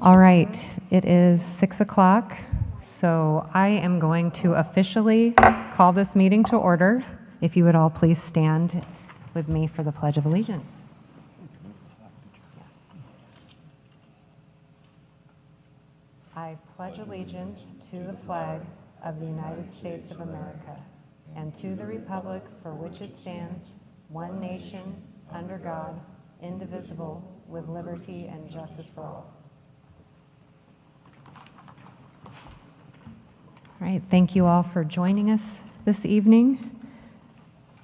All right, it is 6 o'clock, so I am going to officially call this meeting to order. If you would all please stand with me for the Pledge of Allegiance. I pledge allegiance to the flag of the United States of America and to the republic for which it stands, one nation, under God, indivisible, with liberty and justice for all. All right, thank you all for joining us this evening.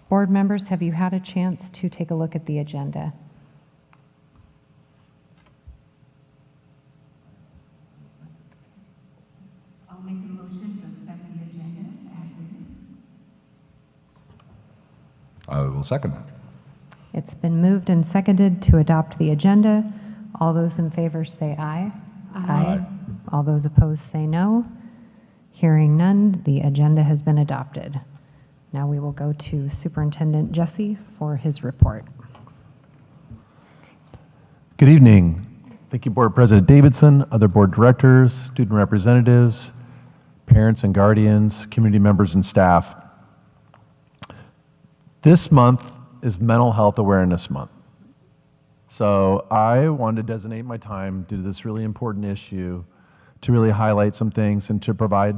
Board members, have you had a chance to take a look at the agenda? I'll make a motion to accept the agenda as it is. I will second that. It's been moved and seconded to adopt the agenda. All those in favor say aye. Aye. All those opposed say no. Hearing none, the agenda has been adopted. Now we will go to Superintendent Jesse for his report. Good evening. Thank you, Board President Davidson, other board directors, student representatives, parents and guardians, community members and staff. This month is Mental Health Awareness Month. So I wanted to designate my time due to this really important issue to really highlight some things and to provide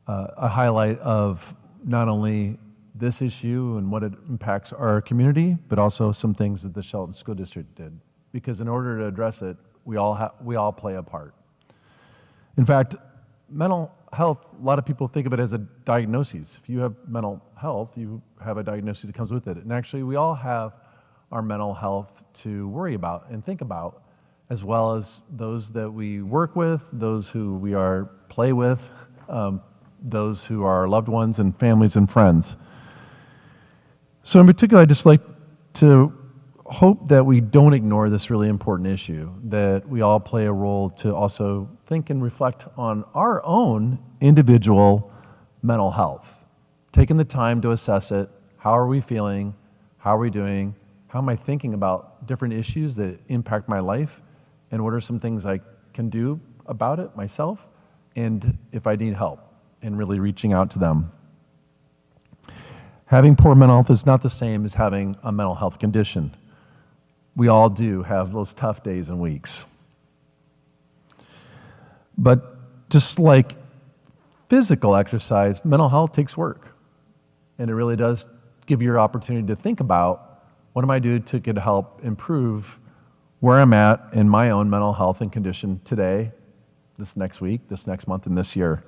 a highlight of not only this issue and what it impacts our community, but also some things that the Shelton School District did. Because in order to address it, we all play a part. In fact, mental health, a lot of people think of it as a diagnosis. If you have mental health, you have a diagnosis that comes with it. And actually, we all have our mental health to worry about and think about, as well as those that we work with, those who we play with, those who are our loved ones and families and friends. So in particular, I'd just like to hope that we don't ignore this really important issue, that we all play a role to also think and reflect on our own individual mental health. Taking the time to assess it. How are we feeling? How are we doing? How am I thinking about different issues that impact my life? And what are some things I can do about it myself? And if I need help, and really reaching out to them. Having poor mental health is not the same as having a mental health condition. We all do have those tough days and weeks. But just like physical exercise, mental health takes work. And it really does give you an opportunity to think about, what am I doing to get help improve where I'm at in my own mental health and condition today, this next week, this next month, and this year.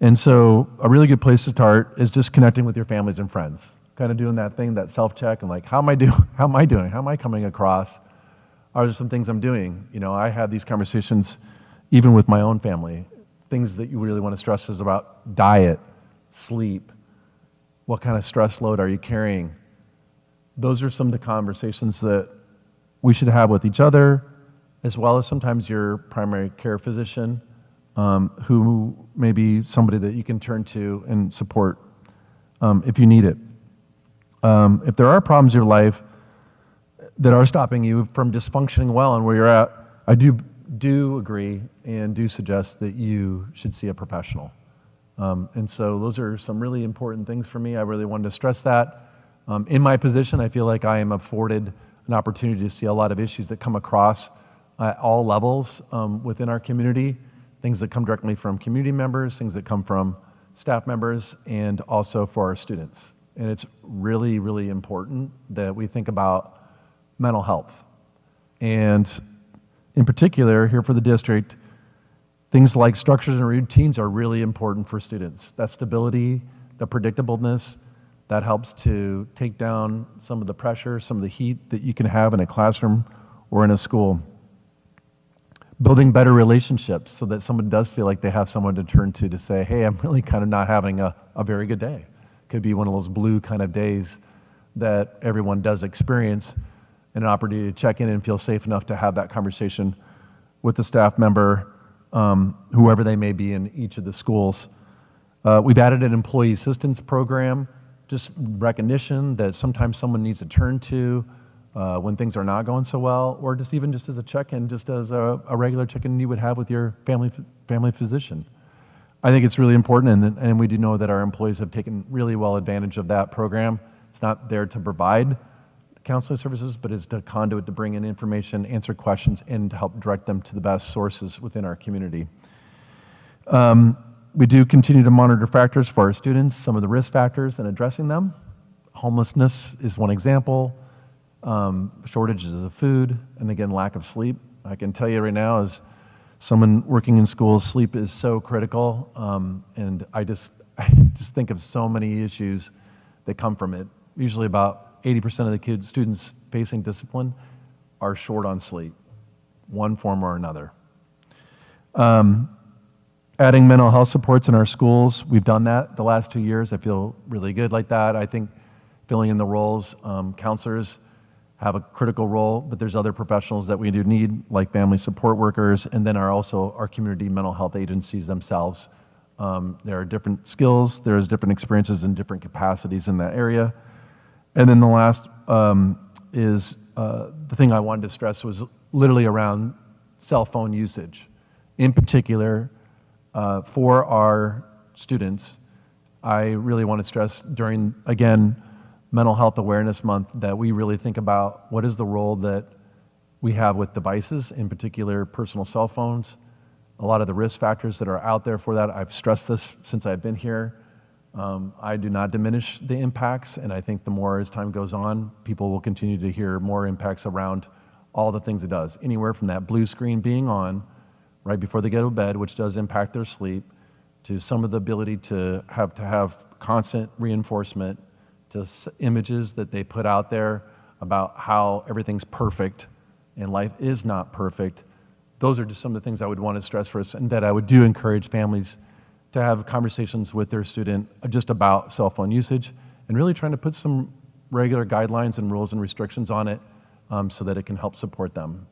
And so a really good place to start is just connecting with your families and friends. Kind of doing that thing, that self-check, and like, how am I doing? How am I doing? How am I coming across? Are there some things I'm doing? You know, I have these conversations even with my own family. Things that you really want to stress is about diet, sleep. What kind of stress load are you carrying? Those are some of the conversations that we should have with each other, as well as sometimes your primary care physician, who may be somebody that you can turn to and support if you need it. If there are problems in your life that are stopping you from just functioning well and where you're at, I do agree and do suggest that you should see a professional. And so those are some really important things for me. I really wanted to stress that. In my position, I feel like I am afforded an opportunity to see a lot of issues that come across at all levels within our community, things that come directly from community members, things that come from staff members, and also for our students. And it's really, really important that we think about mental health. And in particular, here for the district, things like structures and routines are really important for students. That stability, the predictableness, that helps to take down some of the pressure, some of the heat that you can have in a classroom or in a school. Building better relationships so that someone does feel like they have someone to turn to say, hey, I'm really kind of not having a very good day. Could be one of those blue kind of days that everyone does experience, and an opportunity to check in and feel safe enough to have that conversation with the staff member, whoever they may be in each of the schools. We've added an employee assistance program, just recognition that sometimes someone needs to turn to when things are not going so well, or just even just as a check-in, just as a regular check-in you would have with your family physician. I think it's really important, and we do know that our employees have taken really well advantage of that program. It's not there to provide counseling services, but is a conduit to bring in information, answer questions, and to help direct them to the best sources within our community. We do continue to monitor factors for our students, some of the risk factors, and addressing them. Homelessness is one example, shortages of food, and again, lack of sleep. I can tell you right now, as someone working in schools, sleep is so critical, and I just think of so many issues that come from it. Usually about 80% of the students facing discipline are short on sleep, one form or another. Adding mental health supports in our schools, we've done that the last 2 years. I feel really good like that. I think filling in the roles, counselors have a critical role, but there's other professionals that we do need, like family support workers, and then also our community mental health agencies themselves. There are different skills, there's different experiences and different capacities in that area. And then the last is the thing I wanted to stress was literally around cell phone usage. In particular, for our students, I really want to stress during, again, Mental Health Awareness Month, that we really think about what is the role that we have with devices, in particular personal cell phones, a lot of the risk factors that are out there for that. I've stressed this since I've been here. I do not diminish the impacts, and I think the more as time goes on, people will continue to hear more impacts around all the things it does. Anywhere from that blue screen being on right before they go to bed, which does impact their sleep, to some of the ability to have constant reinforcement, to images that they put out there about how everything's perfect and life is not perfect. Those are just some of the things I would want to stress for us, and that I would do encourage families to have conversations with their student just about cell phone usage, and really trying to put some regular guidelines and rules and restrictions on it so that it can help support them.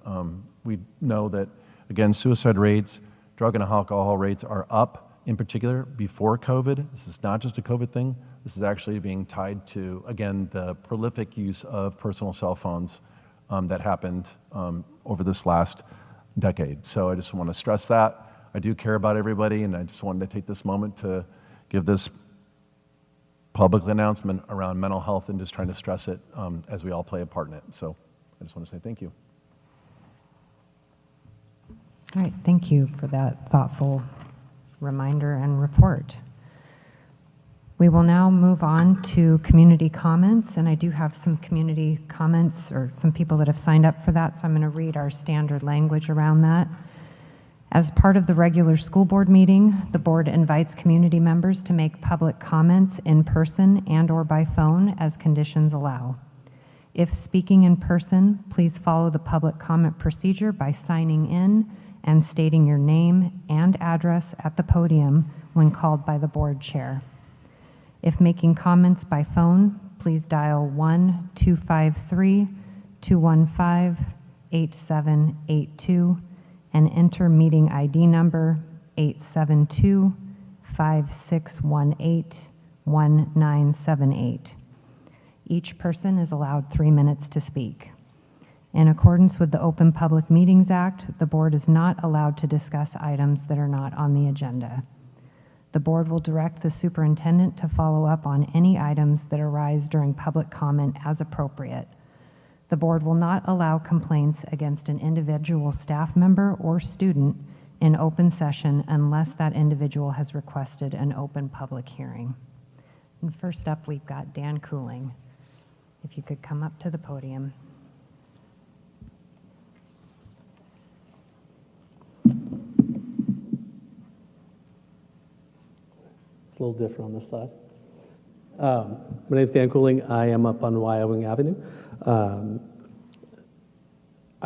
We know that, again, suicide rates, drug and alcohol rates are up, in particular before COVID. This is not just a COVID thing. This is actually being tied to, again, the prolific use of personal cell phones that happened over this last decade. So I just want to stress that. I do care about everybody, and I just wanted to take this moment to give this public announcement around mental health and just trying to stress it as we all play a part in it. So I just want to say thank you. All right, thank you for that thoughtful reminder and report. We will now move on to community comments, and I do have some community comments or some people that have signed up for that, so I'm going to read our standard language around that. As part of the regular school board meeting, the board invites community members to make public comments in person and/or by phone as conditions allow. If speaking in person, please follow the public comment procedure by signing in and stating your name and address at the podium when called by the board chair. If making comments by phone, please dial 1-253-215-8782 and enter meeting ID number 872-5618-1978. Each person is allowed 3 minutes to speak. In accordance with the Open Public Meetings Act, the board is not allowed to discuss items that are not on the agenda. The board will direct the superintendent to follow up on any items that arise during public comment as appropriate. The board will not allow complaints against an individual staff member or student in open session unless that individual has requested an open public hearing. And first up, we've got Dan Cooling. If you could come up to the podium. It's a little different on this side. My name is Dan Cooling. I am up on Wyoming Avenue. I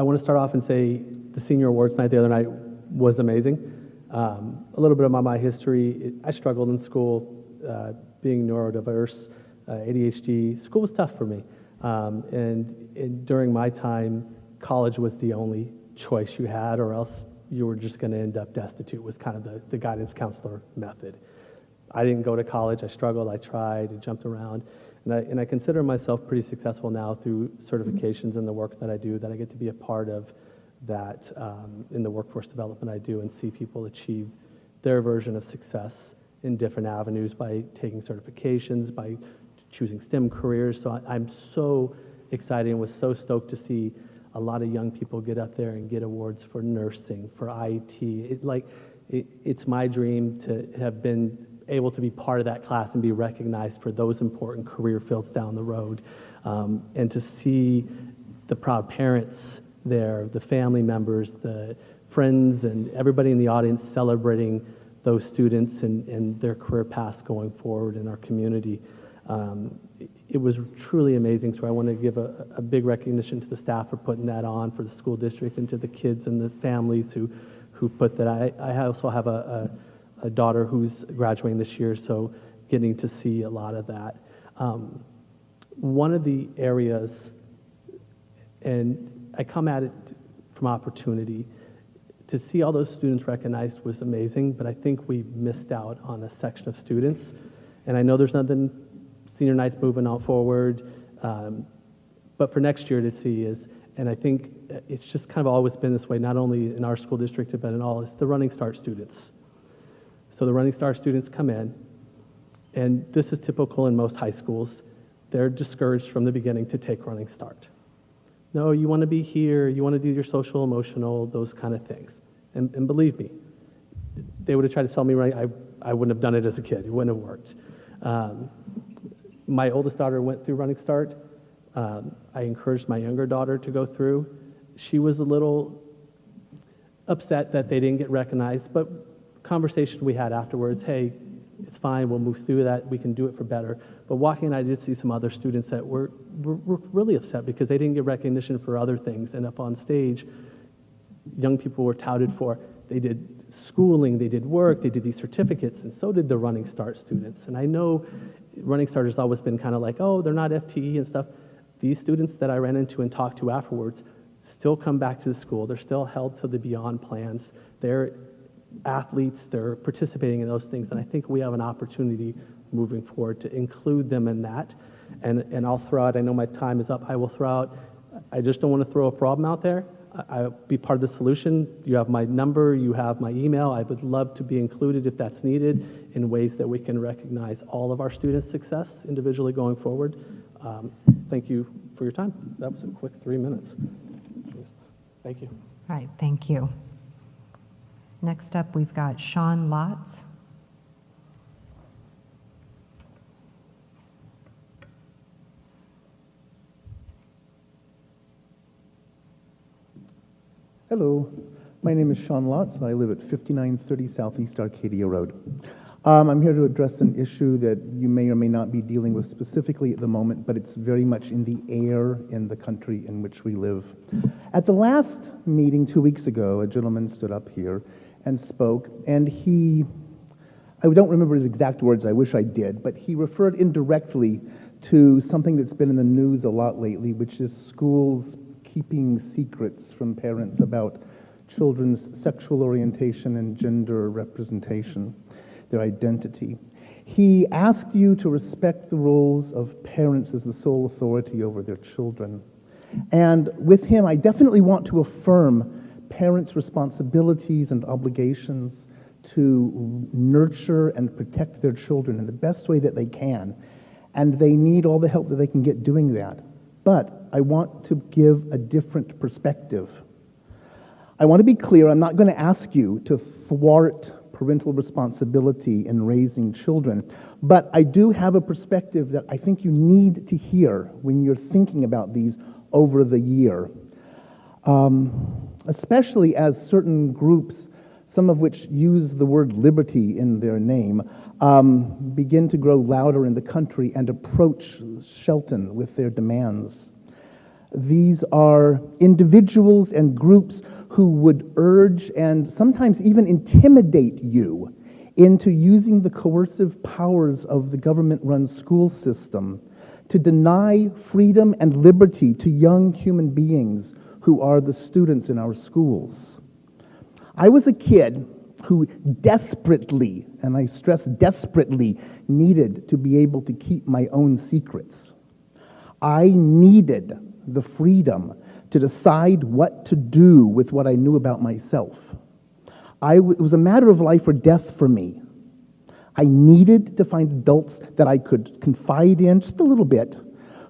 want to start off and say the senior awards night the other night was amazing. A little bit of my history. I struggled in school, being neurodiverse, ADHD. School was tough for me. And during my time, college was the only choice you had, or else you were just going to end up destitute, was kind of the guidance counselor method. I didn't go to college. I struggled. I tried. I jumped around. And I consider myself pretty successful now through certifications and the work that I do, that I get to be a part of that in the workforce development I do and see people achieve their version of success in different avenues by taking certifications, by choosing STEM careers. So I'm so excited and was so stoked to see a lot of young people get up there and get awards for nursing, for IT. It's my dream to have been able to be part of that class and be recognized for those important career fields down the road. And to see the proud parents there, the family members, the friends, and everybody in the audience celebrating those students and their career paths going forward in our community. It was truly amazing, so I want to give a big recognition to the staff for putting that on, for the school district, and to the kids and the families who put that. I also have a daughter who's graduating this year, so getting to see a lot of that. One of the areas, and I come at it from opportunity, to see all those students recognized was amazing, but I think we missed out on a section of students. And I know there's nothing, senior night's moving on forward, but for next year to see is, and I think it's just kind of always been this way, not only in our school district, but in all, it's the Running Start students. So the Running Start students come in, and this is typical in most high schools. They're discouraged from the beginning to take Running Start. No, you want to be here, you want to do your social, emotional, those kind of things. And believe me, they would have tried to sell me running. I wouldn't have done it as a kid. It wouldn't have worked. My oldest daughter went through Running Start. I encouraged my younger daughter to go through. She was a little upset that they didn't get recognized, but conversation we had afterwards, hey, it's fine, we'll move through that, we can do it for better. But walking in, I did see some other students that were really upset because they didn't get recognition for other things. And up on stage, young people were touted for, they did schooling, they did work, they did these certificates, and so did the Running Start students. And I know Running Start has always been kind of like, oh, they're not FTE and stuff. These students that I ran into and talked to afterwards still come back to the school. They're still held to the Beyond plans. They're athletes, they're participating in those things, and I think we have an opportunity moving forward to include them in that. And I'll throw out, I know my time is up, I will throw out, I just don't want to throw a problem out there. I'll be part of the solution. You have my number, you have my email. I would love to be included if that's needed in ways that we can recognize all of our students' success individually going forward. Thank you for your time. That was a quick 3 minutes. Thank you. All right, thank you. Next up, we've got Sean Lotz. Hello, my name is Sean Lotz, and I live at 5930 Southeast Arcadia Road. I'm here to address an issue that you may or may not be dealing with specifically at the moment, but it's very much in the air in the country in which we live. At the last meeting 2 weeks ago, a gentleman stood up here and spoke, and I don't remember his exact words, I wish I did, but he referred indirectly to something that's been in the news a lot lately, which is schools keeping secrets from parents about children's sexual orientation and gender representation, their identity. He asked you to respect the roles of parents as the sole authority over their children. And with him, I definitely want to affirm parents' responsibilities and obligations to nurture and protect their children in the best way that they can. And they need all the help that they can get doing that. But I want to give a different perspective. I want to be clear, I'm not going to ask you to thwart parental responsibility in raising children, but I do have a perspective that I think you need to hear when you're thinking about these over the year. Especially as certain groups, some of which use the word liberty in their name, begin to grow louder in the country and approach Shelton with their demands. These are individuals and groups who would urge and sometimes even intimidate you into using the coercive powers of the government-run school system to deny freedom and liberty to young human beings who are the students in our schools. I was a kid, who desperately, and I stress desperately, needed to be able to keep my own secrets. I needed the freedom to decide what to do with what I knew about myself. It was a matter of life or death for me. I needed to find adults that I could confide in just a little bit,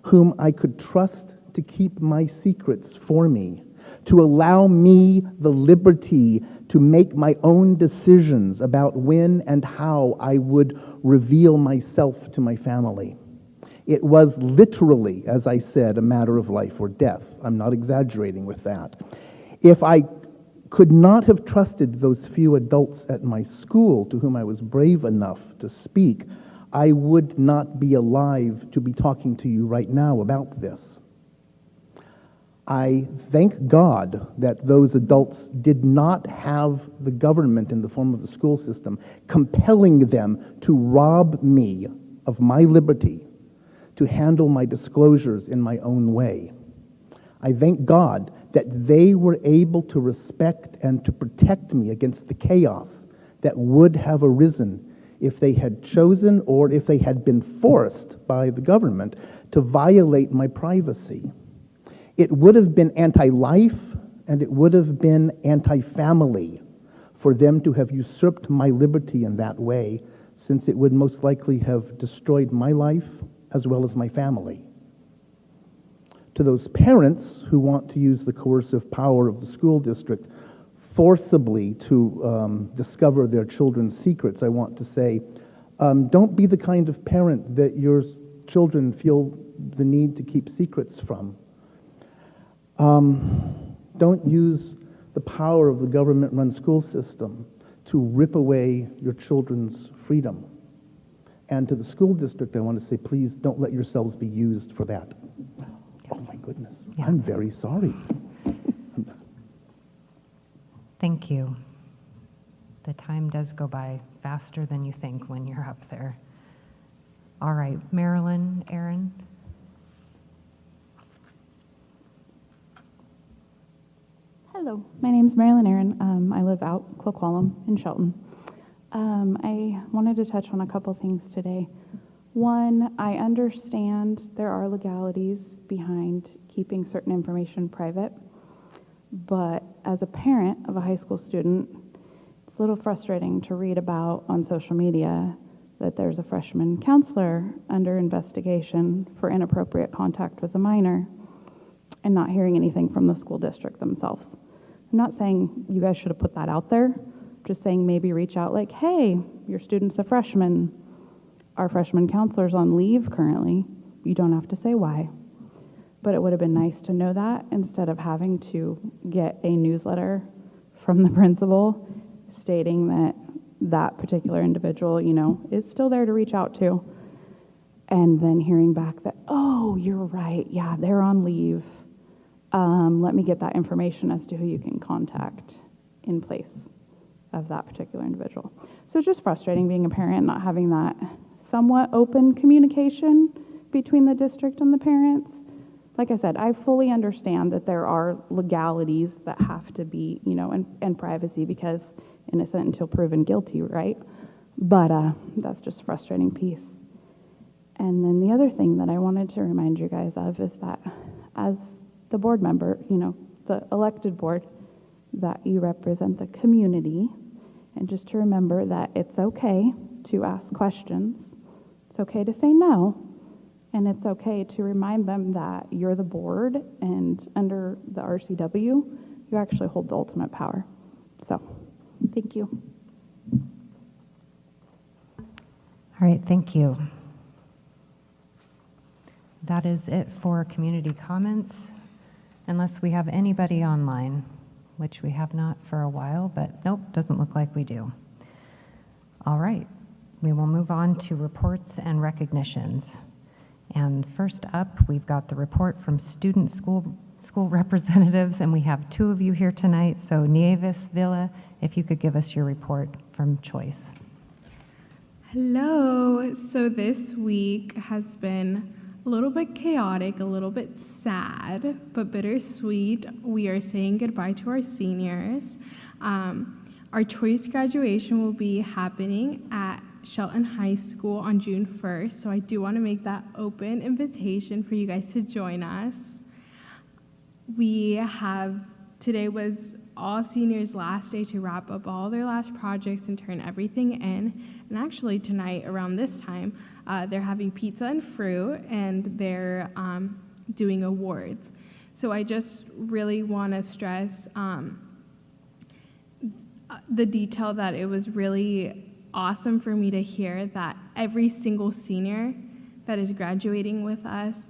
whom I could trust to keep my secrets for me, to allow me the liberty to make my own decisions about when and how I would reveal myself to my family. It was literally, as I said, a matter of life or death. I'm not exaggerating with that. If I could not have trusted those few adults at my school to whom I was brave enough to speak, I would not be alive to be talking to you right now about this. I thank God that those adults did not have the government in the form of the school system compelling them to rob me of my liberty to handle my disclosures in my own way. I thank God that they were able to respect and to protect me against the chaos that would have arisen if they had chosen or if they had been forced by the government to violate my privacy. It would have been anti-life and it would have been anti-family for them to have usurped my liberty in that way, since it would most likely have destroyed my life as well as my family. To those parents who want to use the coercive power of the school district forcibly to discover their children's secrets, I want to say, don't be the kind of parent that your children feel the need to keep secrets from. Don't use the power of the government-run school system to rip away your children's freedom. And to the school district, I want to say, please don't let yourselves be used for that. Oh my goodness, Yeah. I'm very sorry. Thank you. The time does go by faster than you think when you're up there. All right, Marilyn, Aaron. Hello, my name's Marilyn Aaron. I live out Cloqualum in Shelton. I wanted to touch on a couple things today. One, I understand there are legalities behind keeping certain information private, but as a parent of a high school student, it's a little frustrating to read about on social media that there's a freshman counselor under investigation for inappropriate contact with a minor and not hearing anything from the school district themselves. I'm not saying you guys should have put that out there, just saying maybe reach out like, hey, your student's a freshman. Our freshman counselor's on leave currently. You don't have to say why. But it would have been nice to know that instead of having to get a newsletter from the principal stating that that particular individual, is still there to reach out to. And then hearing back that, oh, you're right. Yeah, they're on leave. Let me get that information as to who you can contact in place of that particular individual. So it's just frustrating being a parent, not having that somewhat open communication between the district and the parents. Like I said, I fully understand that there are legalities that have to be, and privacy, because innocent until proven guilty, right? But that's just a frustrating piece. And then the other thing that I wanted to remind you guys of is that as the board member, the elected board, that you represent the community, and just to remember that it's okay to ask questions, it's okay to say no, and it's okay to remind them that you're the board, and under the RCW, you actually hold the ultimate power. So, thank you. All right, thank you. That is it for community comments, unless we have anybody online, which we have not for a while, but nope, doesn't look like we do. All right, we will move on to reports and recognitions. And first up, we've got the report from student school representatives, and we have two of you here tonight. So Nieves Villa, if you could give us your report from choice. Hello. So this week has been a little bit chaotic, a little bit sad, but bittersweet. We are saying goodbye to our seniors. Our choice graduation will be happening at Shelton High School on June 1st, so I do want to make that open invitation for you guys to join us. Today was all seniors' last day to wrap up all their last projects and turn everything in. And actually tonight around this time, they're having pizza and fruit, and they're doing awards. So I just really want to stress the detail that it was really awesome for me to hear that every single senior that is graduating with us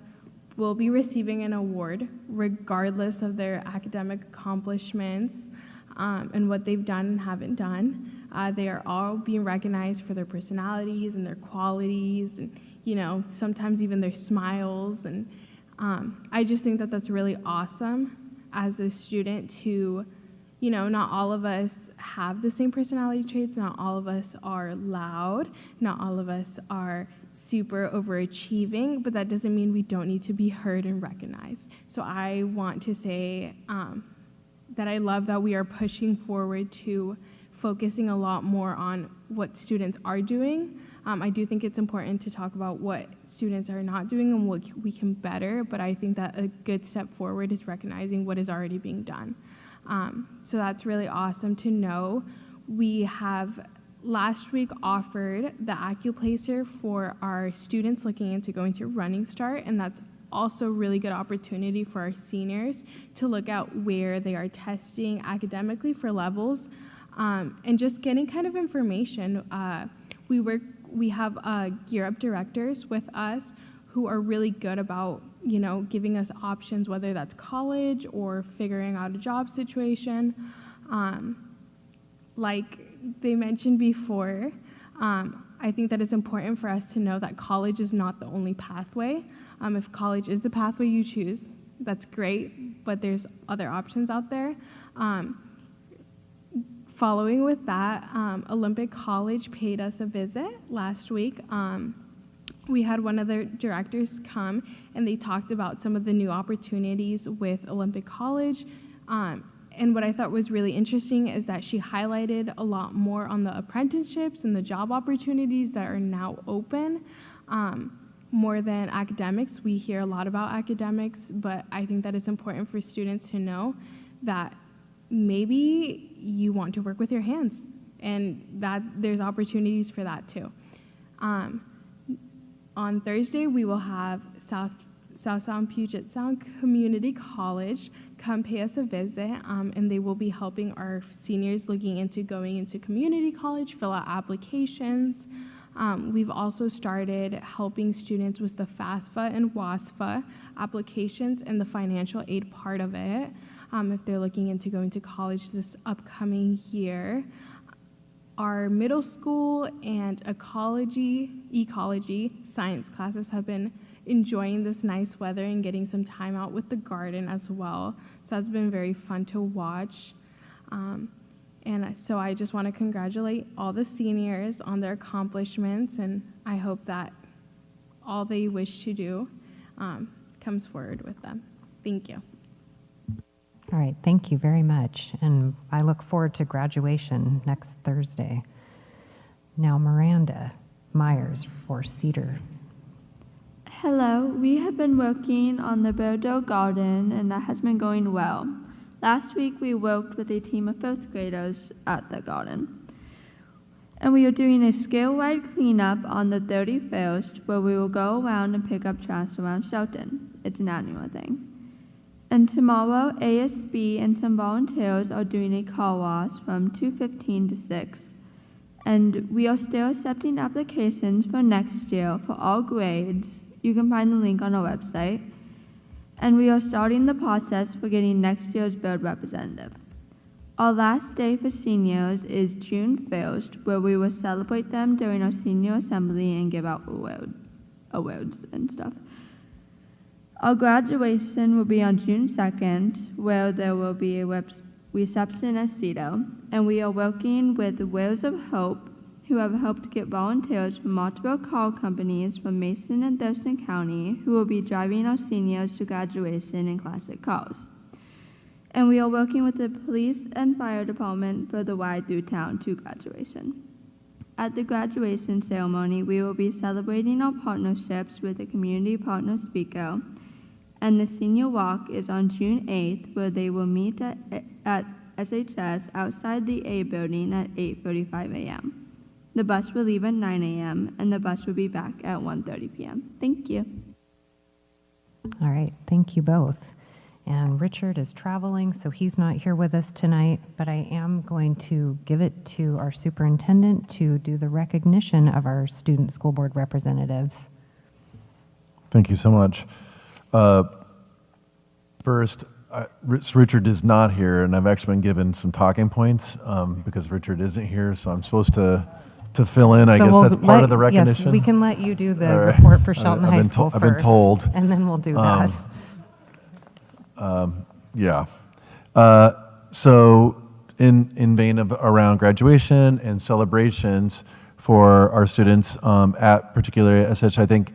will be receiving an award regardless of their academic accomplishments and what they've done and haven't done. They are all being recognized for their personalities and their qualities and, sometimes even their smiles. And I just think that that's really awesome as a student to, not all of us have the same personality traits. Not all of us are loud. Not all of us are super overachieving, but that doesn't mean we don't need to be heard and recognized. So I want to say that I love that we are pushing forward to focusing a lot more on what students are doing. I do think it's important to talk about what students are not doing and what we can better, but I think that a good step forward is recognizing what is already being done. So that's really awesome to know. We have last week offered the AccuPlacer for our students looking into going to Running Start, and that's also a really good opportunity for our seniors to look at where they are testing academically for levels and just getting kind of information. We have Gear Up directors with us who are really good about giving us options, whether that's college or figuring out a job situation. Like they mentioned before, I think that it's important for us to know that college is not the only pathway. If college is the pathway you choose, that's great, but there's other options out there. Following with that, Olympic College paid us a visit last week. We had one of their directors come, and they talked about some of the new opportunities with Olympic College. And what I thought was really interesting is that she highlighted a lot more on the apprenticeships and the job opportunities that are now open, more than academics. We hear a lot about academics, but I think that it's important for students to know that maybe you want to work with your hands, and that there's opportunities for that too. On Thursday, we will have South Sound Puget Sound Community College come pay us a visit, and they will be helping our seniors looking into going into community college, fill out applications. We've also started helping students with the FAFSA and WASFA applications and the financial aid part of it, if they're looking into going to college this upcoming year. Our middle school and ecology science classes have been enjoying this nice weather and getting some time out with the garden as well. So that's been very fun to watch. And so I just want to congratulate all the seniors on their accomplishments, and I hope that all they wish to do comes forward with them. Thank you. All right, thank you very much. And I look forward to graduation next Thursday. Now, Miranda Myers for Cedar. Hello, we have been working on the Bordeaux garden, and that has been going well. Last week, we worked with a team of 5th graders at the garden. And we are doing a scale-wide cleanup on the 31st, where we will go around and pick up trash around Shelton. It's an annual thing. And tomorrow, ASB and some volunteers are doing a car wash from 2:15 to 6. And we are still accepting applications for next year for all grades. You can find the link on our website. And we are starting the process for getting next year's board representative. Our last day for seniors is June 1st, where we will celebrate them during our senior assembly and give out awards and stuff. Our graduation will be on June 2nd, where there will be a reception at Cedar, and we are working with the Wheels of Hope, who have helped get volunteers from multiple car companies from Mason and Thurston County, who will be driving our seniors to graduation in classic cars. And we are working with the police and fire department for the Ride Through Town to graduation. At the graduation ceremony, we will be celebrating our partnerships with a community partner speaker, and the senior walk is on June 8th, where they will meet at SHS outside the A building at 8:35 a.m. The bus will leave at 9 a.m., and the bus will be back at 1:30 p.m. Thank you. All right, thank you both. And Richard is traveling, so he's not here with us tonight, but I am going to give it to our superintendent to do the recognition of our student school board representatives. Thank you so much. First, Richard is not here, and I've actually been given some talking points because Richard isn't here, so I'm supposed to fill in. I So guess we'll that's part of the let- recognition. Yes, we can let you do the All right. report for Shelton I've High been School I've been first, told. and then we'll do that. Yeah. So in vein of around graduation and celebrations for our students at particularly SH, I think,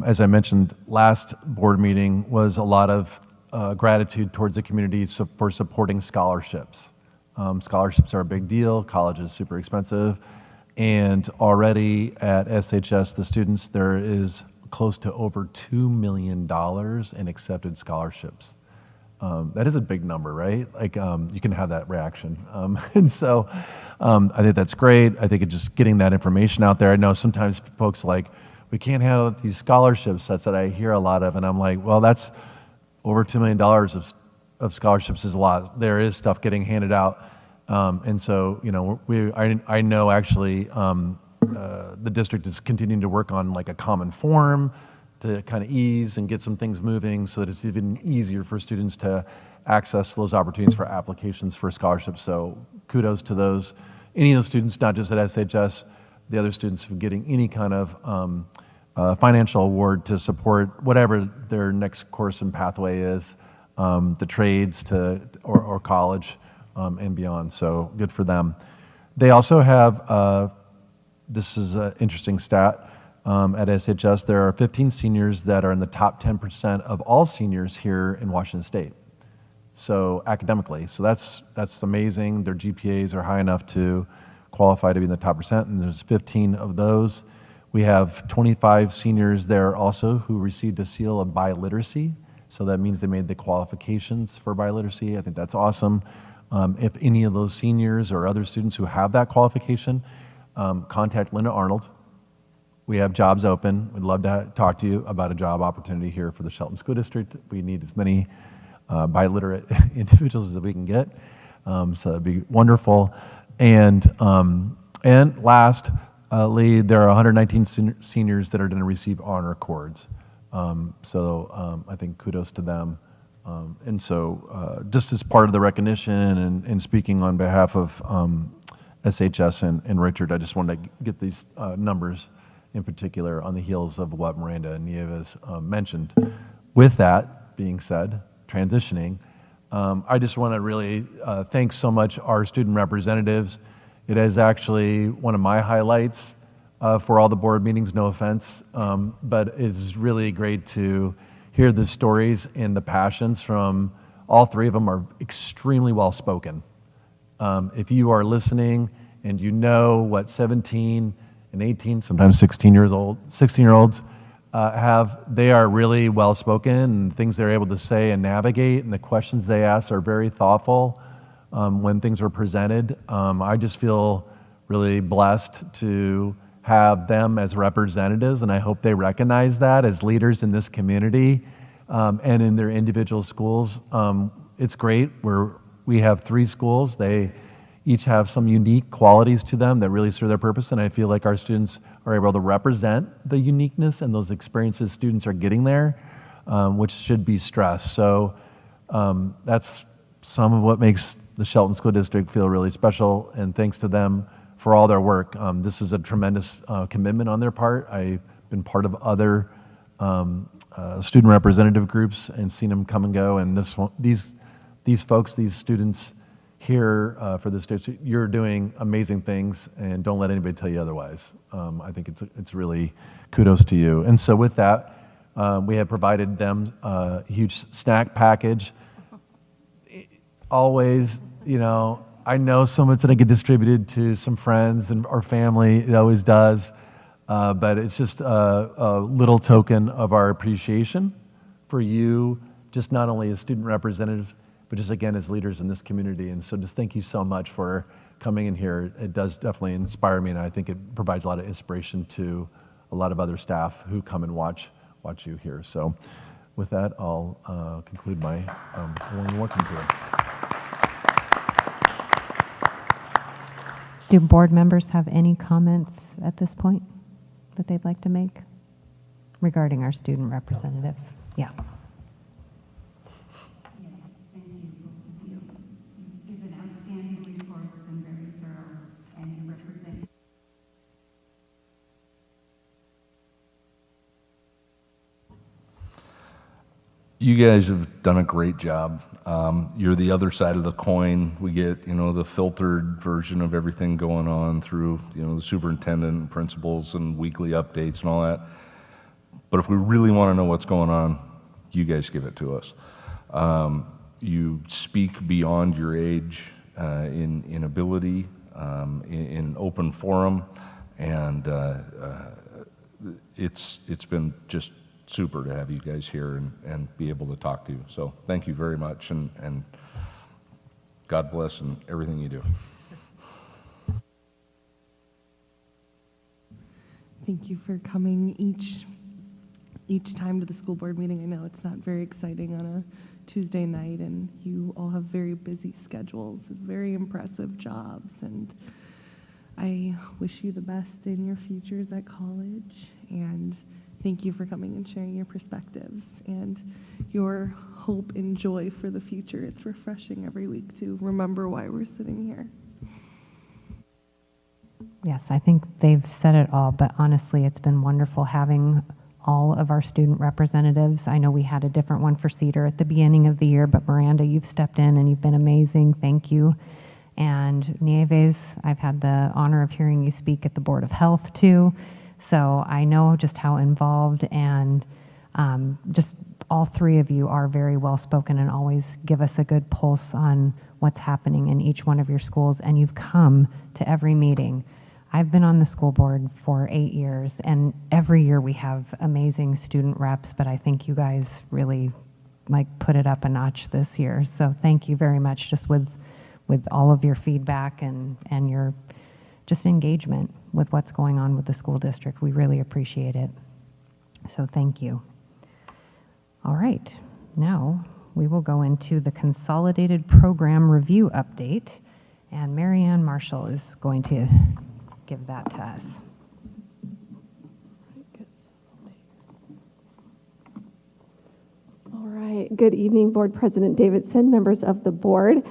as I mentioned last board meeting, was a lot of gratitude towards the community for supporting scholarships. Scholarships are a big deal. College is super expensive. And already at SHS, the students, there is close to over $2 million in accepted scholarships. That is a big number, right? Like, you can have that reaction. And so I think that's great. I think it's just getting that information out there. I know sometimes folks are like, we can't handle these scholarships. That's what I hear a lot of. And I'm like, well, that's over $2 million of scholarships is a lot. There is stuff getting handed out. And so, you know, I know actually the district is continuing to work on like a common form to kind of ease and get some things moving so that it's even easier for students to access those opportunities for applications for scholarships. So kudos to those, any of those students, not just at SHS, the other students who are getting any kind of financial award to support whatever their next course and pathway is, the trades or college and beyond. So good for them. They also have, this is an interesting stat, at SHS, there are 15 seniors that are in the top 10% of all seniors here in Washington State. So academically, so that's amazing. Their GPAs are high enough to qualify to be in the top percent, and there's 15 of those. We have 25 seniors there also who received a seal of biliteracy. So that means they made the qualifications for biliteracy. I think that's awesome. If any of those seniors or other students who have that qualification, contact Linda Arnold. We have jobs open. We'd love to talk to you about a job opportunity here for the Shelton School District. We need as many biliterate individuals as we can get. So that'd be wonderful. And lastly, there are 119 seniors that are going to receive honor cords. So I think kudos to them. And so just as part of the recognition and speaking on behalf of SHS and Richard, I just wanted to get these numbers in particular on the heels of what Miranda and Nieves mentioned. With that being said, transitioning, I just want to really thank so much our student representatives. It is actually one of my highlights for all the board meetings, no offense, but it's really great to hear the stories and the passions from all three of them are extremely well spoken. If you are listening and you know what 17 and 18, sometimes 16-year-olds have, they are really well spoken and things they're able to say and navigate, and the questions they ask are very thoughtful when things are presented. I just feel really blessed to have them as representatives, and I hope they recognize that as leaders in this community and in their individual schools. It's great. We have 3 schools. They each have some unique qualities to them that really serve their purpose, and I feel like our students are able to represent the uniqueness and those experiences students are getting there, which should be stressed. So that's some of what makes the Shelton School District feel really special, and thanks to them for all their work. This is a tremendous commitment on their part. I've been part of other student representative groups and seen them come and go, and these folks, these students here for this district, you're doing amazing things, and don't let anybody tell you otherwise. I think it's really kudos to you. And so with that, we have provided them a huge snack package. always, I know someone's going to get distributed to some friends and or family. It always does. But it's just a little token of our appreciation for you, just not only as student representatives, but just again as leaders in this community. And so just thank you so much for coming in here. It does definitely inspire me, and I think it provides a lot of inspiration to a lot of other staff who come and watch you here. So with that, I'll conclude my warm welcome tour. Do board members have any comments at this point that they'd like to make regarding our student representatives? Yeah. Yes, thank you, both of you. You've given outstanding reports and very thorough, and you represent. You guys have done a great job. You're the other side of the coin. We get, the filtered version of everything going on through, the superintendent and principals and weekly updates and all that. But if we really want to know what's going on, you guys give it to us. You speak beyond your age in ability, in open forum, and it's been just super to have you guys here and be able to talk to you. So thank you very much, and God bless and everything you do. Thank you for coming each time to the school board meeting. I know it's not very exciting on a Tuesday night, and you all have very busy schedules, very impressive jobs, and I wish you the best in your futures at college, and thank you for coming and sharing your perspectives and your hope and joy for the future. It's refreshing every week to remember why we're sitting here. Yes, I think they've said it all, but honestly, it's been wonderful having all of our student representatives. I know we had a different one for Cedar at the beginning of the year, but Miranda, you've stepped in and you've been amazing. Thank you. And Nieves, I've had the honor of hearing you speak at the Board of Health too. So I know just how involved and just all three of you are very well spoken and always give us a good pulse on what's happening in each one of your schools. And you've come to every meeting. I've been on the school board for 8 years, and every year we have amazing student reps, but I think you guys really put it up a notch this year. So thank you very much just with all of your feedback and your just engagement with what's going on with the school district. We really appreciate it. So thank you. All right, now we will go into the consolidated program review update, and Marianne Marshall is going to give that to us. All right, good evening, Board President Davidson, members of the board.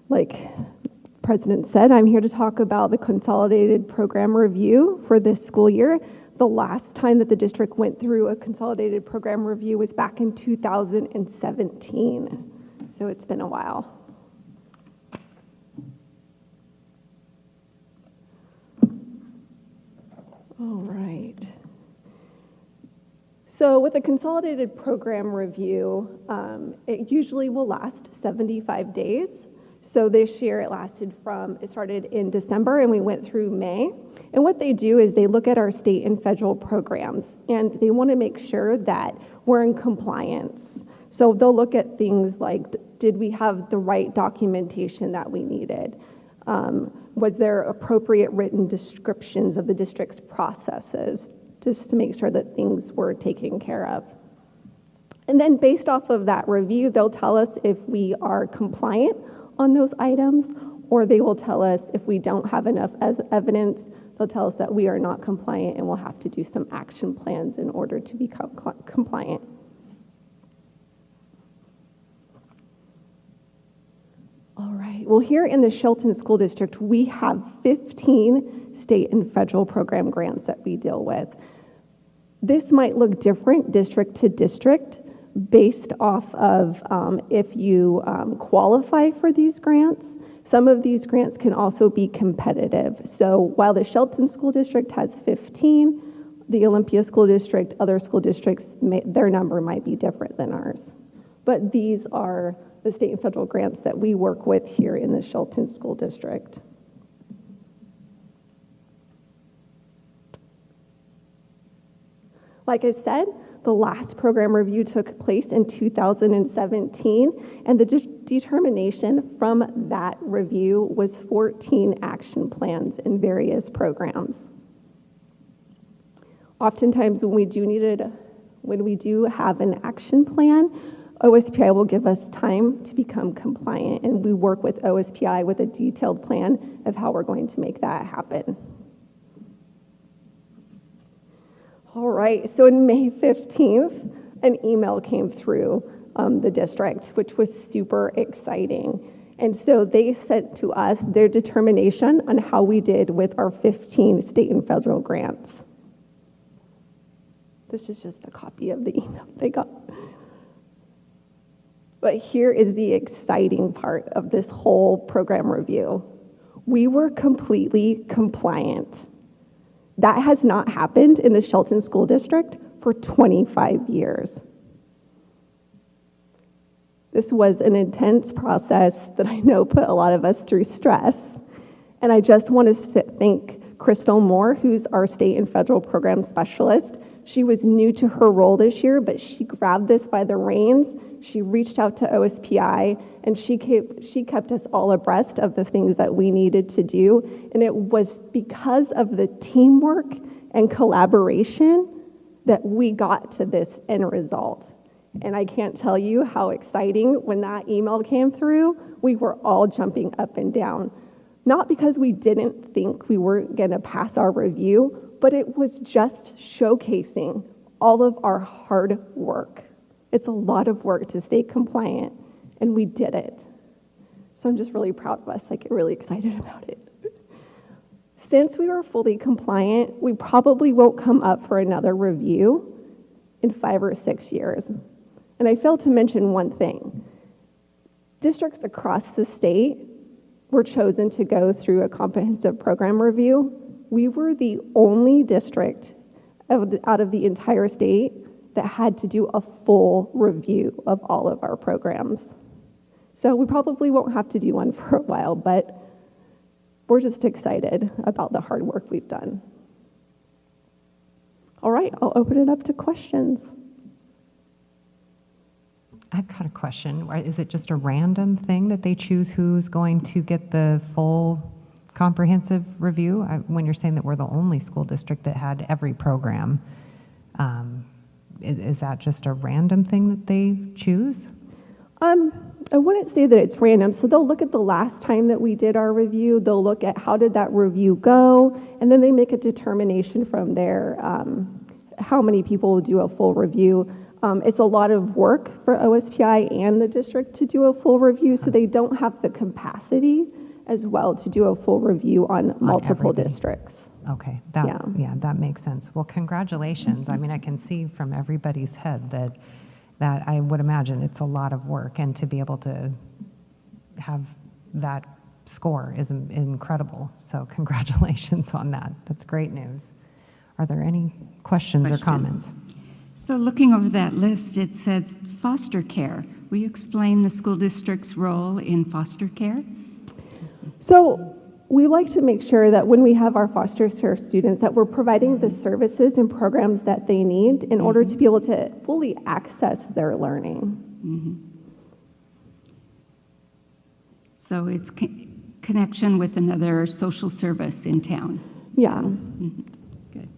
Like President said, I'm here to talk about the consolidated program review for this school year. The last time that the district went through a consolidated program review was back in 2017. So it's been a while. All right. So with a consolidated program review, it usually will last 75 days. So this year it started in December and we went through May. And what they do is they look at our state and federal programs and they want to make sure that we're in compliance. So they'll look at things like, did we have the right documentation that we needed? Was there appropriate written descriptions of the district's processes, just to make sure that things were taken care of? And then based off of that review, they'll tell us if we are compliant on those items, or they will tell us if we don't have enough evidence, they'll tell us that we are not compliant and we'll have to do some action plans in order to become compliant. All right, well, here in the Shelton School District, we have 15 state and federal program grants that we deal with. This might look different district to district based off of if you qualify for these grants. Some of these grants can also be competitive. So while the Shelton School District has 15, the Olympia School District, other school districts, their number might be different than ours. But these are the state and federal grants that we work with here in the Shelton School District. Like I said, the last program review took place in 2017, and the determination from that review was 14 action plans in various programs. Oftentimes when we do have an action plan, OSPI will give us time to become compliant, and we work with OSPI with a detailed plan of how we're going to make that happen. All right, so on May 15th, an email came through the district, which was super exciting. And so they sent to us their determination on how we did with our 15 state and federal grants. This is just a copy of the email they got. But here is the exciting part of this whole program review. We were completely compliant. That has not happened in the Shelton School District for 25 years. This was an intense process that I know put a lot of us through stress. And I just want to thank Crystal Moore, who's our state and federal program specialist. She was new to her role this year, but she grabbed this by the reins. She reached out to OSPI, and she kept us all abreast of the things that we needed to do. And it was because of the teamwork and collaboration that we got to this end result. And I can't tell you how exciting when that email came through, we were all jumping up and down. Not because we didn't think we were gonna pass our review, but it was just showcasing all of our hard work. It's a lot of work to stay compliant, and we did it. So I'm just really proud of us. I get really excited about it. Since we were fully compliant, we probably won't come up for another review in 5 or 6 years. And I failed to mention one thing. Districts across the state were chosen to go through a comprehensive program review. We were the only district out of the entire state that had to do a full review of all of our programs. So we probably won't have to do one for a while, but we're just excited about the hard work we've done. All right, I'll open it up to questions. I've got a question. Is it just a random thing that they choose who's going to get the full comprehensive review? When you're saying that we're the only school district that had every program, is that just a random thing that they choose? I wouldn't say that it's random. So they'll look at the last time that we did our review, they'll look at how did that review go, and then they make a determination from there how many people will do a full review. It's a lot of work for OSPI and the district to do a full review, so they don't have the capacity as well to do a full review on multiple everything. Districts. Okay, that makes sense. Well, congratulations. I mean, I can see from everybody's head that I would imagine it's a lot of work, and to be able to have that score is incredible. So congratulations on that. That's great news. Are there any questions or comments? So looking over that list, it says foster care. Will you explain the school district's role in foster care? So we like to make sure that when we have our foster care students that we're providing the services and programs that they need in order to be able to fully access their learning. So it's connection with another social service in town. Yeah. Good.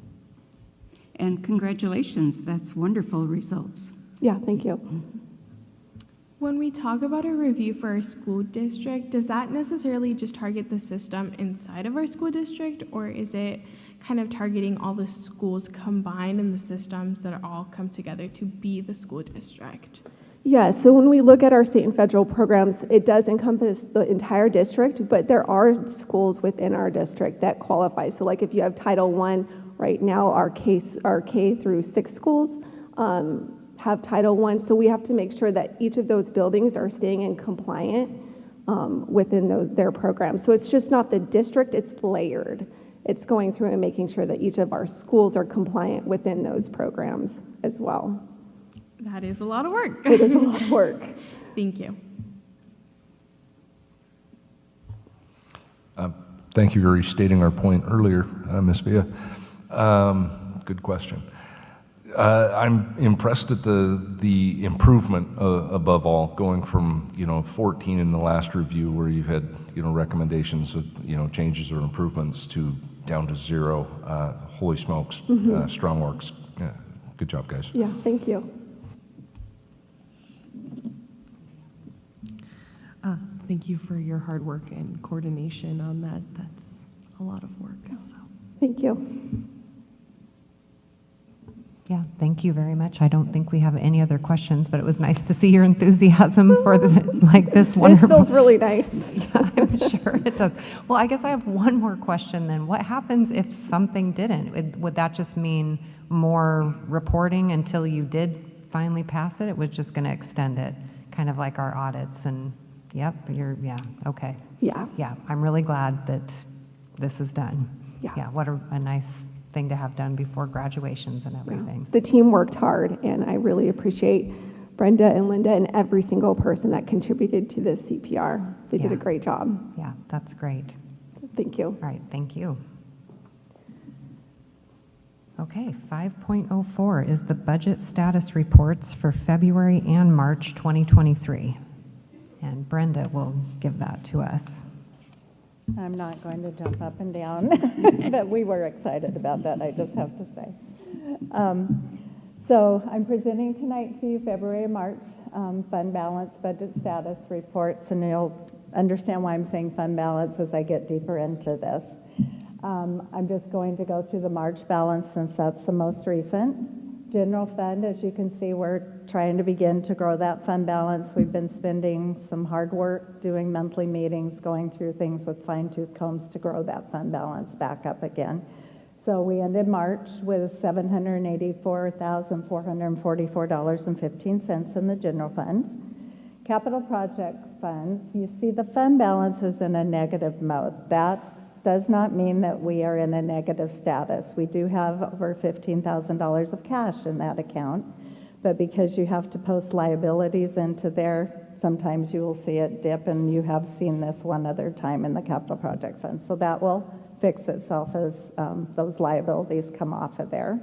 And congratulations, that's wonderful results. Yeah, thank you. When we talk about a review for our school district, does that necessarily just target the system inside of our school district, or is it kind of targeting all the schools combined and the systems that all come together to be the school district? Yeah, so when we look at our state and federal programs, it does encompass the entire district, but there are schools within our district that qualify. So like if you have Title I, right now our K through 6 schools have Title I, so we have to make sure that each of those buildings are staying in compliant within their programs. So it's just not the district, it's layered. It's going through and making sure that each of our schools are compliant within those programs as well. That is a lot of work. It is a lot of work. Thank you. Thank you for restating our point earlier, Ms. Villa. Good question. I'm impressed at the improvement above all, going from 14 in the last review where you've had recommendations of changes or improvements to down to 0. Holy smokes, strong works. Yeah, good job, guys. Yeah, thank you. Thank you for your hard work and coordination on that. That's a lot of work. So. Thank you. Yeah, thank you very much. I don't think we have any other questions, but it was nice to see your enthusiasm for this wonderful. This feels really nice. Yeah, I'm sure it does. Well, I guess I have one more question then. What happens if something didn't? Would that just mean more reporting until you did finally pass it? It was just going to extend it, kind of like our audits and, yep, okay. Yeah. Yeah, I'm really glad that this is done. Yeah. What a nice thing to have done before graduations and everything. The team worked hard, and I really appreciate Brenda and Linda and every single person that contributed to this CPR. They did a great job. Yeah, that's great. Thank you. All right, thank you. Okay, 5.04 is the budget status reports for February and March 2023. And Brenda will give that to us. I'm not going to jump up and down, but we were excited about that, I just have to say. So I'm presenting tonight to you February and March fund balance budget status reports, and you'll understand why I'm saying fund balance as I get deeper into this. I'm just going to go through the March balance since that's the most recent. General fund, as you can see, we're trying to begin to grow that fund balance. We've been spending some hard work doing monthly meetings, going through things with fine-tooth combs to grow that fund balance back up again. So we ended March with $784,444.15 in the general fund. Capital project funds, you see the fund balance is in a negative mode. That does not mean that we are in a negative status. We do have over $15,000 of cash in that account, but because you have to post liabilities into there, sometimes you will see it dip, and you have seen this one other time in the capital project fund. So that will fix itself as those liabilities come off of there.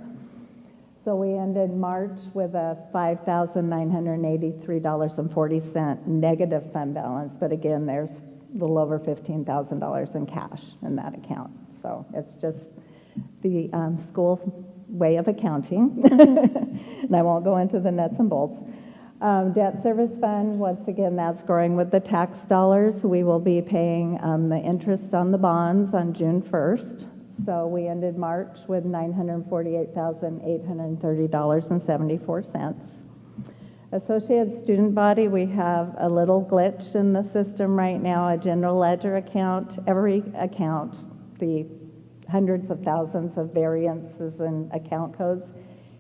So we ended March with a $5,983.40 negative fund balance, but again, there's a little over $15,000 in cash in that account. So it's just the school way of accounting. And I won't go into the nuts and bolts. Debt service fund, once again, that's growing with the tax dollars. We will be paying the interest on the bonds on June 1st. So we ended March with $948,830.74. Associated student body, we have a little glitch in the system right now, a general ledger account. Every account, the hundreds of thousands of variances in account codes,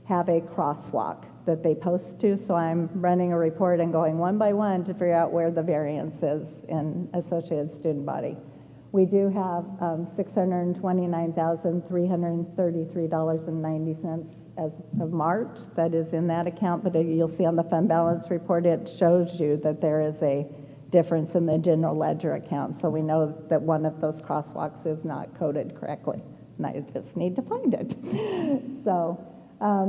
have a crosswalk that they post to. So I'm running a report and going one by one to figure out where the variance is in Associated student body. We do have $629,333.90 as of March that is in that account, but you'll see on the fund balance report, it shows you that there is a difference in the general ledger account. So we know that one of those crosswalks is not coded correctly, and I just need to find it. So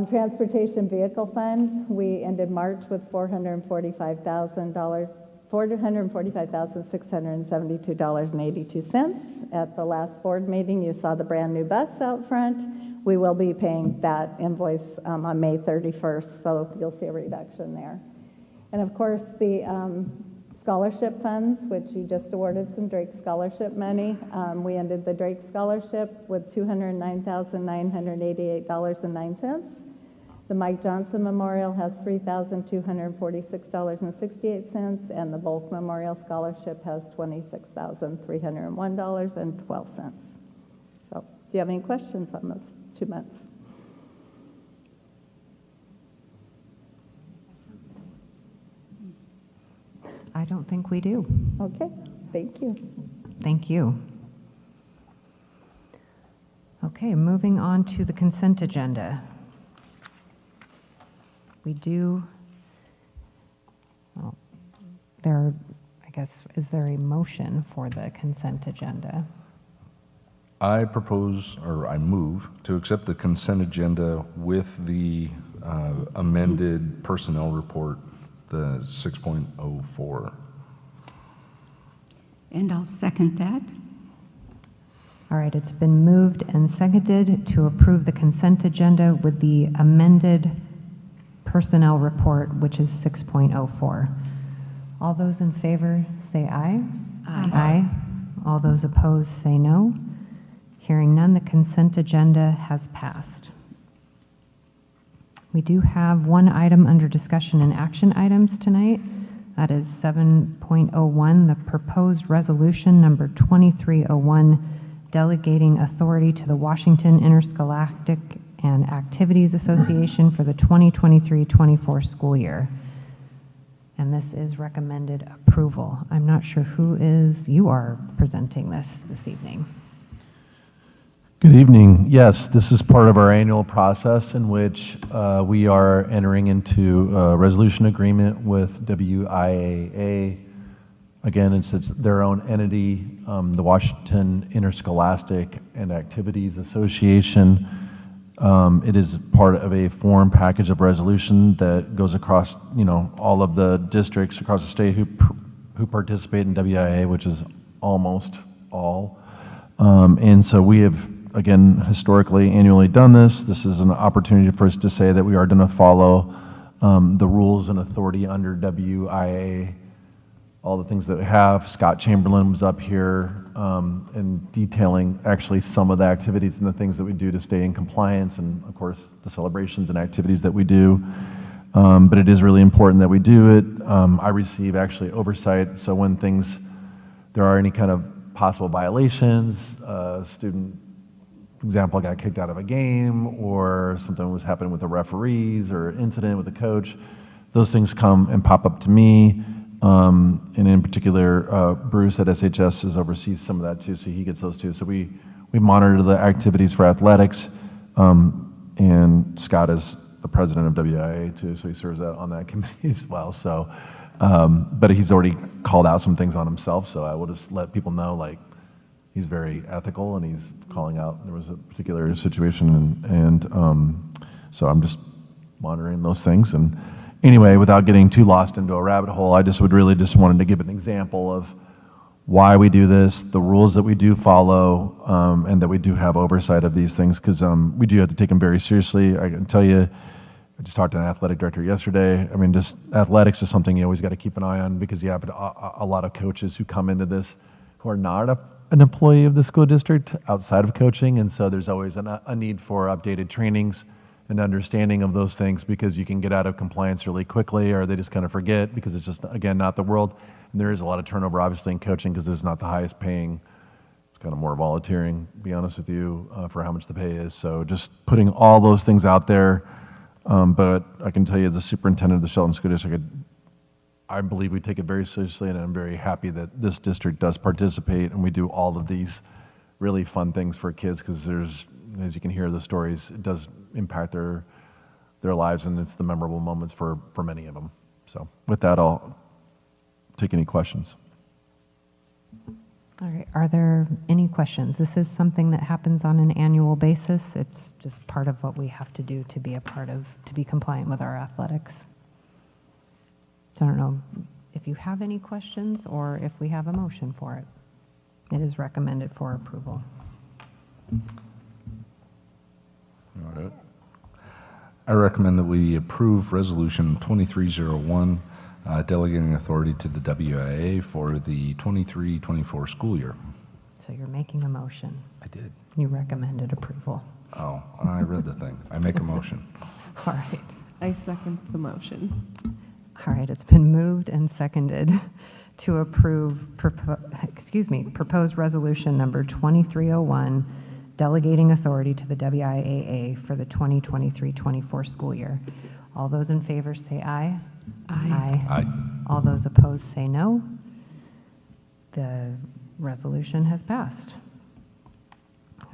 transportation vehicle fund, we ended March with $445,672.82. At the last board meeting, you saw the brand new bus out front. We will be paying that invoice on May 31st, so you'll see a reduction there. And of course, the scholarship funds, which you just awarded some Drake Scholarship money. We ended the Drake Scholarship with $209,988.09. The Mike Johnson Memorial has $3,246.68, and the Volk Memorial Scholarship has $26,301.12. So, do you have any questions on those 2 months? I don't think we do. Okay, thank you. Thank you. Okay, moving on to the consent agenda. We do, well, I guess, is there a motion for the consent agenda? I propose, or I move, to accept the consent agenda with the amended personnel report, the 6.04. And I'll second that. All right, it's been moved and seconded to approve the consent agenda with the amended personnel report, which is 6.04. All those in favor say aye. Aye. Aye. All those opposed say no. Hearing none, the consent agenda has passed. We do have one item under discussion and action items tonight. That is 7.01, the proposed resolution number 2301, delegating authority to the Washington Interscholastic and Activities Association for the 2023-24 school year. And this is recommended approval. I'm not sure you are presenting this evening. Good evening. Yes, this is part of our annual process in which we are entering into a resolution agreement with WIAA. Again, it's their own entity, the Washington Interscholastic and Activities Association. It is part of a form package of resolution that goes across, all of the districts across the state who participate in WIAA, which is almost all. And so we have, again, historically, annually done this. This is an opportunity for us to say that we are going to follow the rules and authority under WIAA, all the things that we have. Scott Chamberlain was up here and detailing actually some of the activities and the things that we do to stay in compliance, and of course the celebrations and activities that we do. But it is really important that we do it. I receive actually oversight, so when there are any kind of possible violations, student example got kicked out of a game, or something was happening with the referees or incident with the coach, those things come and pop up to me. And in particular, Bruce at SHS oversees some of that too, so he gets those too. So we monitor the activities for athletics, and Scott is the president of WIA too, so he serves on that committee as well. So, but he's already called out some things on himself, so I will just let people know, like, he's very ethical and he's calling out, there was a particular situation, and so I'm just monitoring those things. And anyway, without getting too lost into a rabbit hole, I just wanted to give an example of why we do this, the rules that we do follow, and that we do have oversight of these things, because we do have to take them very seriously. I can tell you, I just talked to an athletic director yesterday. I mean, just athletics is something you always got to keep an eye on, because you have a lot of coaches who come into this who are not an employee of the school district outside of coaching, and so there's always a need for updated trainings and understanding of those things, because you can get out of compliance really quickly, or they just kind of forget because it's just, again, not the world. And there is a lot of turnover, obviously, in coaching, because it's not the highest paying. It's kind of more volunteering, to be honest with you, for how much the pay is. So just putting all those things out there. But I can tell you, as the superintendent of the Shelton School District, I believe we take it very seriously, and I'm very happy that this district does participate, and we do all of these really fun things for kids, because there's, as you can hear the stories, it does impact their lives, and it's the memorable moments for many of them. So with that, I'll take any questions. All right, are there any questions? This is something that happens on an annual basis. It's just part of what we have to do to be compliant with our athletics. So I don't know if you have any questions or if we have a motion for it. It is recommended for approval. All right. I recommend that we approve Resolution 2301, delegating authority to the WIA for the 23-24 school year. So you're making a motion. I did. You recommended approval. Oh, I read the thing. I make a motion. All right. I second the motion. All right, it's been moved and seconded to approve, proposed resolution number 2301, delegating authority to the WIAA for the 2023-24 school year. All those in favor say aye. Aye. Aye. All those opposed say no. The resolution has passed.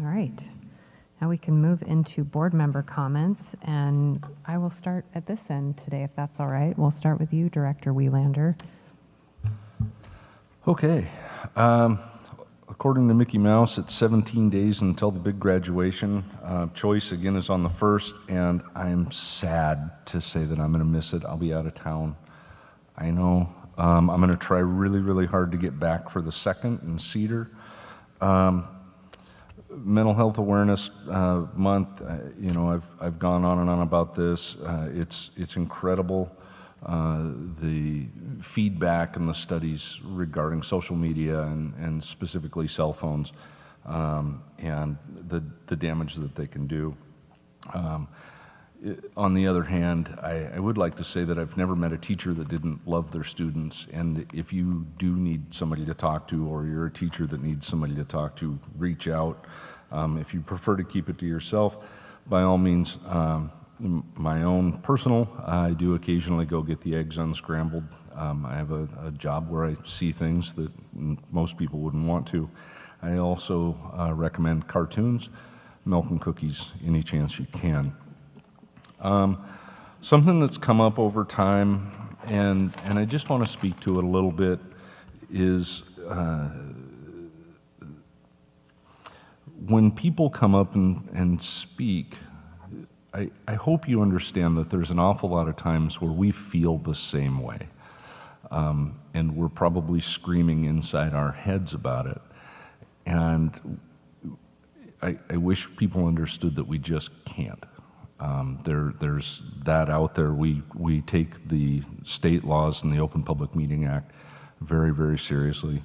All right. Now we can move into board member comments, and I will start at this end today, if that's all right. We'll start with you, Director Wielander. Okay. A According to Mickey Mouse, it's 17 days until the big graduation. Choice, again, is on the 1st, and I'm sad to say that I'm going to miss it. I'll be out of town. I know. I'm going to try really, really hard to get back for the 2nd in Cedar. Mental Health Awareness Month, you know, I've gone on and on about this. It's incredible, the feedback and the studies regarding social media and specifically cell phones, and the damage that they can do. On the other hand, I would like to say that I've never met a teacher that didn't love their students, and if you do need somebody to talk to, or you're a teacher that needs somebody to talk to, reach out. If you prefer to keep it to yourself, by all means. My own personal, I do occasionally go get the eggs unscrambled. I have a job where I see things that most people wouldn't want to. I also recommend cartoons, milk and cookies, any chance you can. Something that's come up over time, and I just want to speak to it a little bit, is when people come up and speak, I hope you understand that there's an awful lot of times where we feel the same way, and we're probably screaming inside our heads about it. And I wish people understood that we just can't. There's that out there. We take the state laws and the Open Public Meeting Act very, very seriously.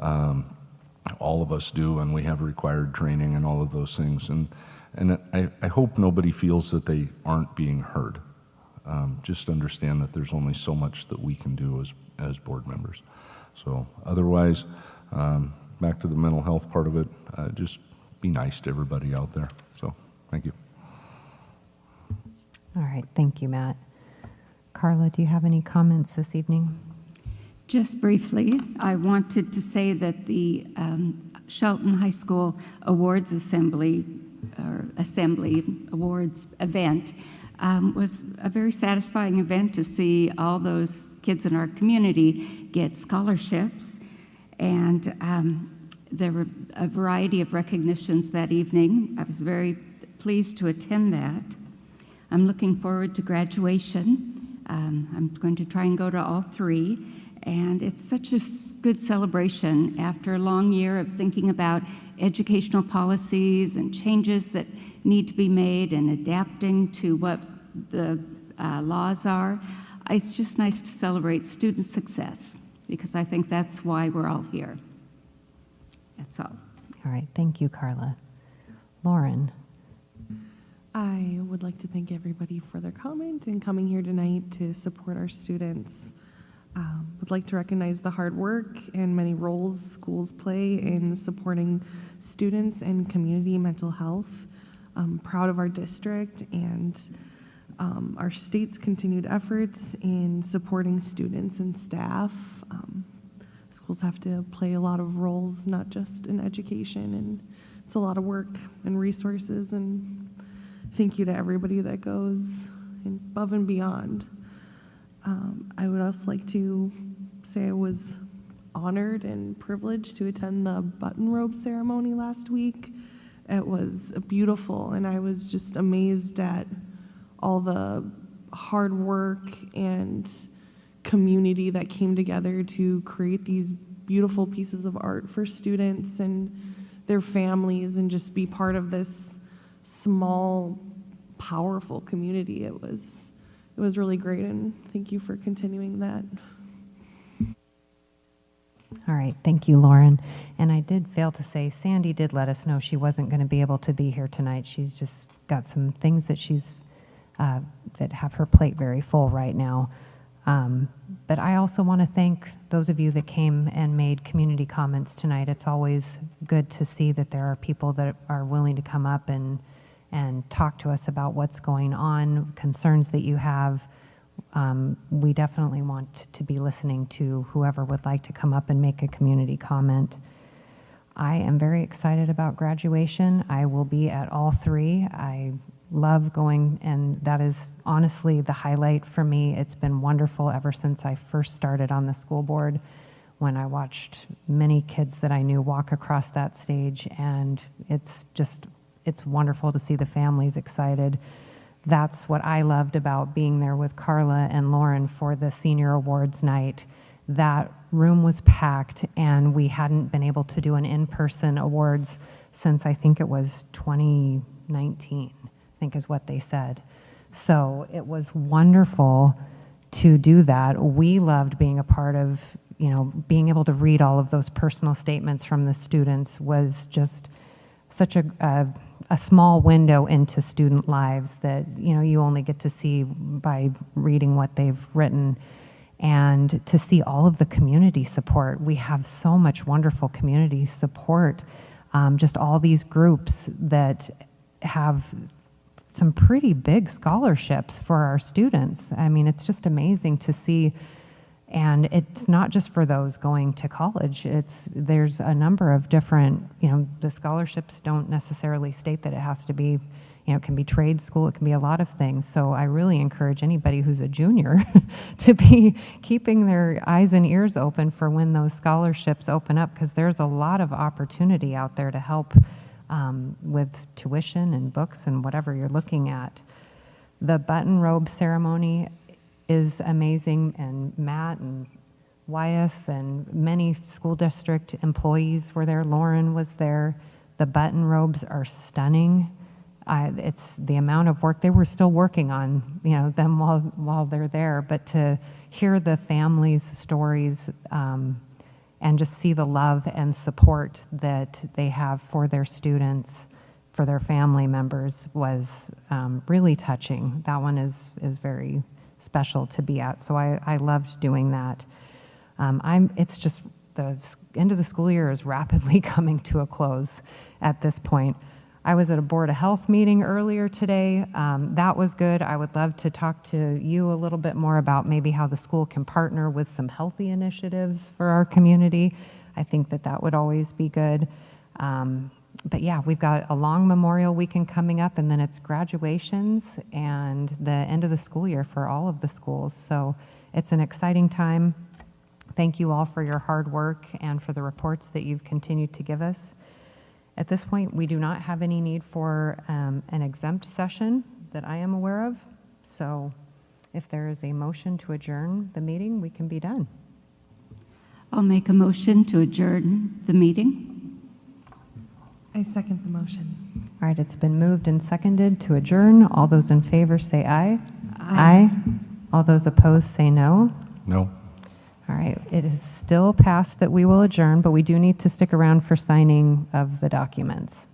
All of us do, and we have required training and all of those things. And I hope nobody feels that they aren't being heard. Just understand that there's only so much that we can do as board members. So otherwise, back to the mental health part of it, just be nice to everybody out there. So thank you. All right, thank you, Matt. Carla, do you have any comments this evening? Just briefly, I wanted to say that the Shelton High School Awards Assembly Awards event was a very satisfying event to see all those kids in our community get scholarships. And there were a variety of recognitions that evening. I was very pleased to attend that. I'm looking forward to graduation. I'm going to try and go to all 3. And it's such a good celebration after a long year of thinking about educational policies and changes that need to be made and adapting to what the laws are. It's just nice to celebrate student success, because I think that's why we're all here. That's all. All right, thank you, Carla. Lauren. I would like to thank everybody for their comment and coming here tonight to support our students. Would like to recognize the hard work and many roles schools play in supporting students and community mental health. I'm proud of our district and our state's continued efforts in supporting students and staff. Schools have to play a lot of roles, not just in education, and it's a lot of work and resources, and thank you to everybody that goes above and beyond. I would also like to say I was honored and privileged to attend the button robe ceremony last week. It was beautiful, and I was just amazed at all the hard work and community that came together to create these beautiful pieces of art for students and their families, and just be part of this small, powerful community. It was really great, and thank you for continuing that. All right, thank you, Lauren. And I did fail to say, Sandy did let us know she wasn't going to be able to be here tonight. She's just got some things that that have her plate very full right now. But I also want to thank those of you that came and made community comments tonight. It's always good to see that there are people that are willing to come up and talk to us about what's going on, concerns that you have. We definitely want to be listening to whoever would like to come up and make a community comment. I am very excited about graduation. I will be at all 3. I love going, and that is honestly the highlight for me. It's been wonderful ever since I first started on the school board. when I watched many kids that I knew walk across that stage, and it's wonderful to see the families excited. That's what I loved about being there with Carla and Lauren for the senior awards night. That room was packed, and we hadn't been able to do an in-person awards since I think it was 2019, I think is what they said. So it was wonderful to do that. We loved being a part of, being able to read all of those personal statements from the students was just such a small window into student lives that, you only get to see by reading what they've written. And to see all of the community support. We have so much wonderful community support. Just all these groups that have some pretty big scholarships for our students. I mean, it's just amazing to see. And it's not just for those going to college. There's a number of different, the scholarships don't necessarily state that it has to be, it can be trade school, it can be a lot of things. So I really encourage anybody who's a junior to be keeping their eyes and ears open for when those scholarships open up, because there's a lot of opportunity out there to help with tuition and books and whatever you're looking at. The button robe ceremony is amazing, and Matt and Wyeth and many school district employees were there. Lauren was there. The button robes are stunning. It's the amount of work they were still working on, them while they're there, but to hear the families' stories and just see the love and support that they have for their students, for their family members, was really touching. That one is very special to be at. So I loved doing that. It's just the end of the school year is rapidly coming to a close at this point. I was at a Board of Health meeting earlier today. That was good. I would love to talk to you a little bit more about maybe how the school can partner with some healthy initiatives for our community. I think that would always be good. But yeah, we've got a long Memorial Weekend coming up, and then it's graduations and the end of the school year for all of the schools. So it's an exciting time. Thank you all for your hard work and for the reports that you've continued to give us. At this point, we do not have any need for an exempt session that I am aware of. So if there is a motion to adjourn the meeting, we can be done. I'll make a motion to adjourn the meeting. I second the motion. All right, it's been moved and seconded to adjourn. All those in favor say aye. Aye. All those opposed say no. No. All right, it is still passed that we will adjourn, but we do need to stick around for signing of the documents.